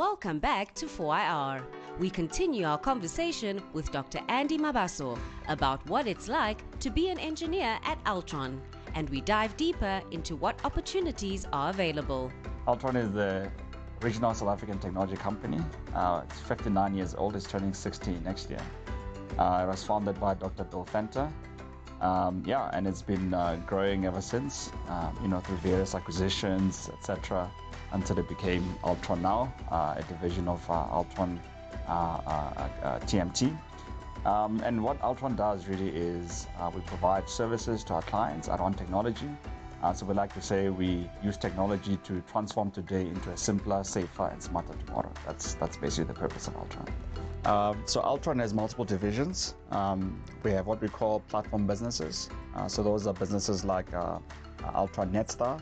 Welcome back to 4IR. We continue our conversation with Dr. Andy Mabaso about what it's like to be an engineer at Altron, and we dive deeper into what opportunities are available. Altron is the regional South African technology company. It's 59 years old, it's turning 60 next year. It was founded by Dr. Bill Fenter. And it's been growing ever since, through various acquisitions, etc., until it became Altron now, a division of Altron TMT. And what Altron does really is we provide services to our clients around technology. So we like to say we use technology to transform today into a simpler, safer, and smarter tomorrow. That's basically the purpose of Altron. So Altron has multiple divisions. We have what we call platform businesses. So those are businesses like Altron Netstar.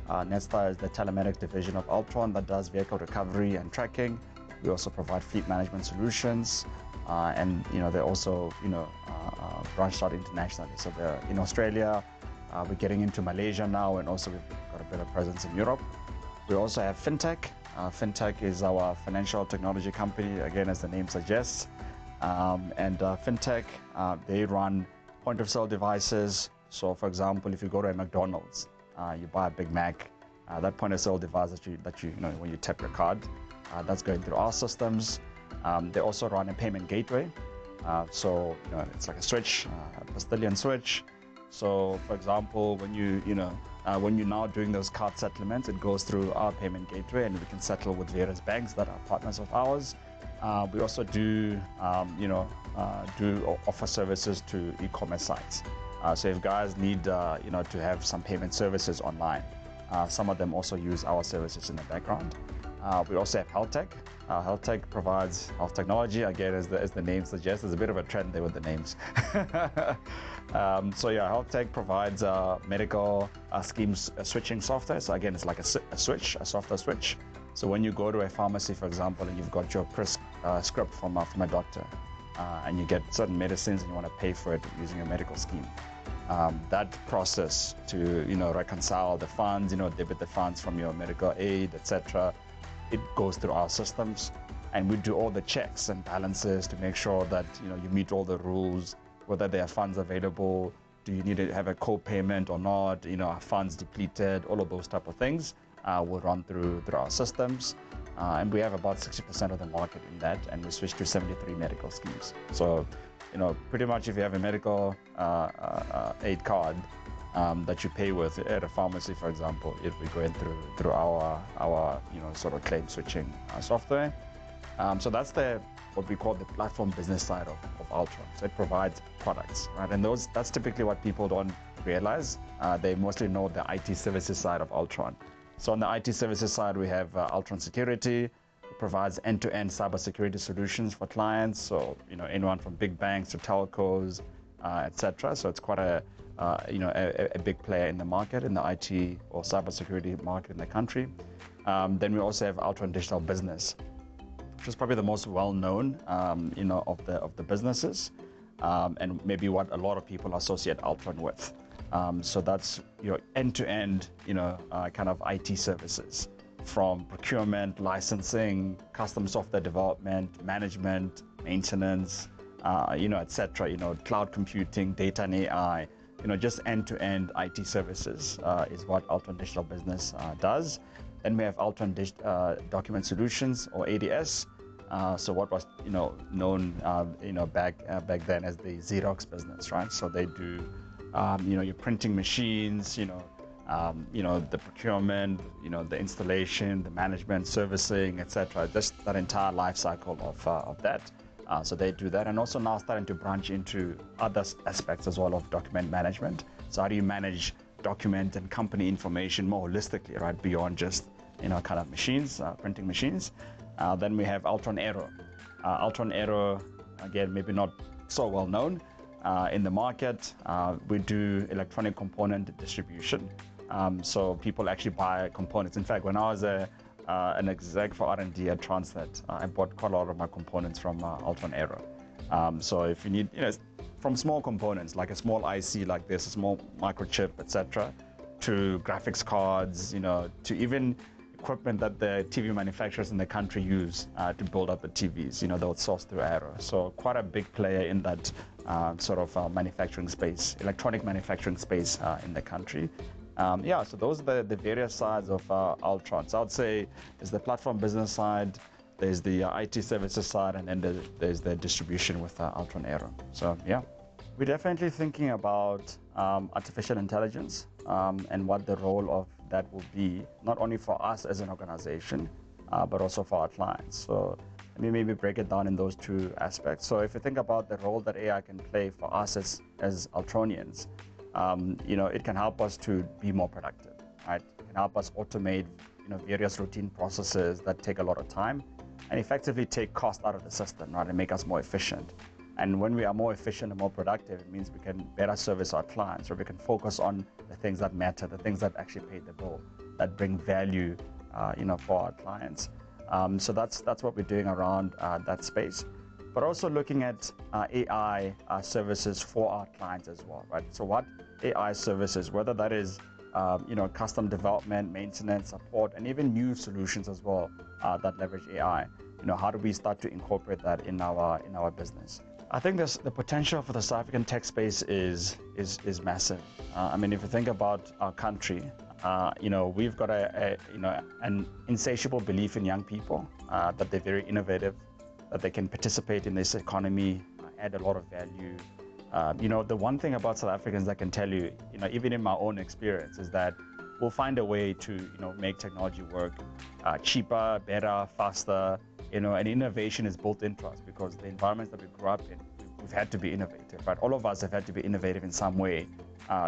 Netstar is the telematics division of Altron that does vehicle recovery and tracking. We also provide fleet management solutions, and they're also branched out internationally. So they're in Australia. We're getting into Malaysia now, and also we've got a better presence in Europe. We also have FinTech. FinTech is our financial technology company, again, as the name suggests. FinTech, they run point-of-sale devices. So, for example, if you go to a McDonald's, you buy a Big Mac, that point-of-sale device that you when you tap your card, that's going through our systems. They also run a payment gateway. So it's like a switch, a Postilion switch. So, for example, when when you're now doing those card settlements, it goes through our payment gateway, and we can settle with various banks that are partners of ours. We also do offer services to e-commerce sites. So if guys need to have some payment services online, some of them also use our services in the background. We also have health tech. Health tech provides health technology. Again, as the name suggests, there's a bit of a trend there with the names. Health tech provides medical schemes switching software. So again, it's like a software switch. So when you go to a pharmacy, for example, and you've got your script from a doctor, and you get certain medicines and you want to pay for it using a medical scheme, that process to reconcile the funds, debit the funds from your medical aid, etc., it goes through our systems, and we do all the checks and balances to make sure that you meet all the rules, whether there are funds available, do you need to have a co-payment or not, are funds depleted, all of those type of things will run through our systems. And we have about 60% of the market in that, and we switched to 73 medical schemes. So pretty much if you have a medical aid card that you pay with at a pharmacy, for example, if we're going through our sort of claim switching software. So that's what we call the platform business side of Altron. So it provides products, right? And that's typically what people don't realize. They mostly know the IT services side of Altron. So on the IT services side, we have Altron Security. It provides end-to-end cybersecurity solutions for clients. So anyone from big banks to telcos, etc. So it's quite a big player in the market, in the IT or cybersecurity market in the country. Then we also have Altron Digital Business, which is probably the most well-known, of the businesses, and maybe what a lot of people associate Altron with. So that's your end-to-end, kind of IT services, from procurement, licensing, custom software development, management, maintenance, etc. Cloud computing, data and AI. Just end-to-end IT services is what Altron Digital Business does. Then we have Altron Document Solutions, or ADS. So what was known back then as the Xerox business, right? So they do your printing machines, the procurement, the installation, the management, servicing, etc. Just that entire life cycle of that. So they do that, and also now starting to branch into other aspects as well of document management. So how do you manage document and company information more holistically, right, beyond just kind of machines, printing machines. Then we have Altron Aero. Altron Aero, again, maybe not so well known in the market. We do electronic component distribution. So people actually buy components. In fact, when I was an exec for R&D at Transnet, I bought quite a lot of my components from Altron Aero. So if you need, from small components like a small IC like this, a small microchip, etc., to graphics cards, to even equipment that the TV manufacturers in the country use to build up the TVs. You know, they'll source through Aero. So quite a big player in that sort of manufacturing space, electronic manufacturing space in the country. Yeah, so those are the various sides of Altron. So I'd say there's the platform business side, there's the IT services side, and then there's the distribution with Altron Aero. So yeah, we're definitely thinking about artificial intelligence and what the role of that will be, not only for us as an organization, but also for our clients. So let me maybe break it down in those two aspects. So if you think about the role that AI can play for us as Altronians, you know, it can help us to be more productive, right? It can help us automate, you know, various routine processes that take a lot of time and effectively take cost out of the system, right, and make us more efficient. And when we are more efficient and more productive, it means we can better service our clients, or we can focus on the things that matter, the things that actually pay the bill, that bring value, you know, for our clients. So that's what we're doing around that space. But also looking at AI services for our clients as well, right? So what AI services, whether that is you know, custom development, maintenance, support, and even new solutions as well that leverage AI. You know, how do we start to incorporate that in our business? I think the potential for the South African tech space is massive. I mean, if you think about our country, you know, we've got you know, an insatiable belief in young people that they're very innovative, that they can participate in this economy, add a lot of value. You know, the one thing about South Africans I can tell you, you know, even in my own experience, is that we'll find a way to, you know, make technology work cheaper, better, faster. You know, and innovation is built into us because the environments that we grew up in, we've had to be innovative, right? All of us have had to be innovative in some way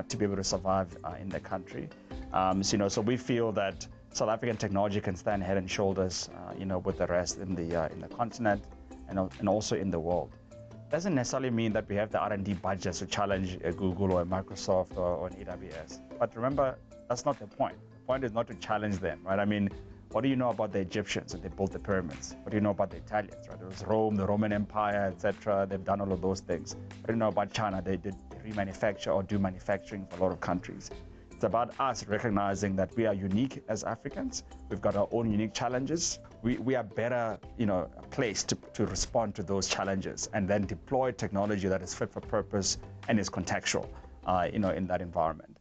to be able to survive in the country. So, you know, so we feel that South African technology can stand head and shoulders, you know, with the rest in the continent and also in the world. Doesn't necessarily mean that we have the R&D budgets to challenge a Google or a Microsoft or an AWS. But remember, that's not the point. The point is not to challenge them, right? I mean, what do you know about the Egyptians that they built the pyramids? What do you know about the Italians, right? It was Rome, the Roman Empire, etc. They've done all of those things. What do you know about China? They did remanufacture or do manufacturing for a lot of countries. It's about us recognizing that we are unique as Africans. We've got our own unique challenges. We are better, you know, placed to respond to those challenges and then deploy technology that is fit for purpose and is contextual, you know, in that environment.